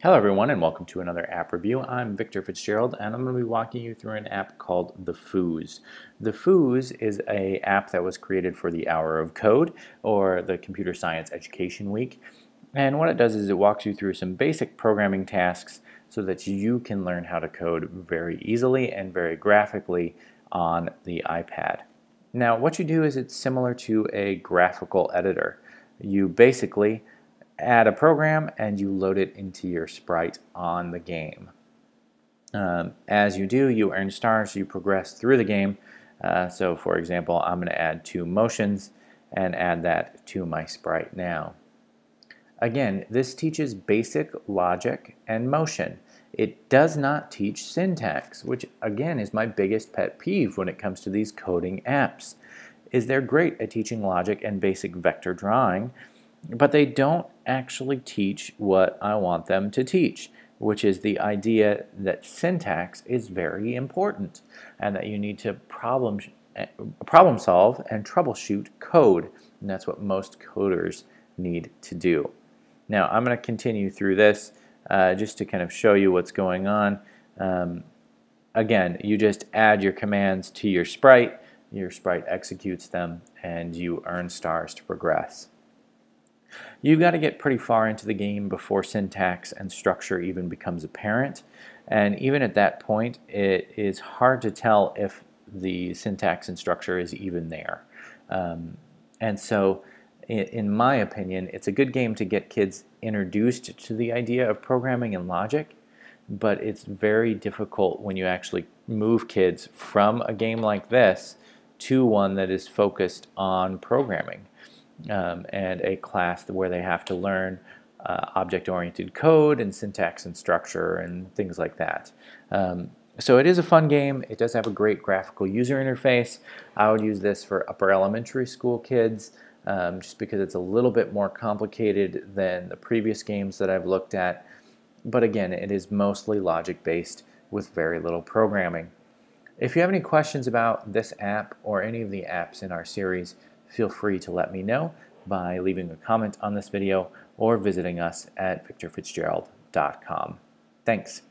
Hello everyone and welcome to another app review. I'm Victor Fitzgerald and I'm going to be walking you through an app called the Foos. The Foos is an app that was created for the Hour of Code or the Computer Science Education Week. And what it does is it walks you through some basic programming tasks so that you can learn how to code very easily and very graphically on the iPad. Now what you do is it's similar to a graphical editor. You basically add a program and you load it into your sprite on the game. As you do, you earn stars, you progress through the game. So for example, I'm going to add 2 motions and add that to my sprite now. Again, this teaches basic logic and motion. It does not teach syntax, which again is my biggest pet peeve when it comes to these coding apps. They're great at teaching logic and basic vector drawing, but they don't actually teach what I want them to teach, which is the idea that syntax is very important and that you need to problem solve and troubleshoot code, and that's what most coders need to do. Now I'm going to continue through this just to kind of show you what's going on. Again, you just add your commands to your sprite executes them, and you earn stars to progress. You've got to get pretty far into the game before syntax and structure even becomes apparent, and even at that point it is hard to tell if the syntax and structure is even there. And so in my opinion, it's a good game to get kids introduced to the idea of programming and logic, but it's very difficult when you actually move kids from a game like this to one that is focused on programming. And a class where they have to learn object-oriented code and syntax and structure and things like that. So it is a fun game. It does have a great graphical user interface. I would use this for upper elementary school kids just because it's a little bit more complicated than the previous games that I've looked at. But again, it is mostly logic-based with very little programming. If you have any questions about this app or any of the apps in our series, feel free to let me know by leaving a comment on this video or visiting us at victorfitzgerald.com. Thanks.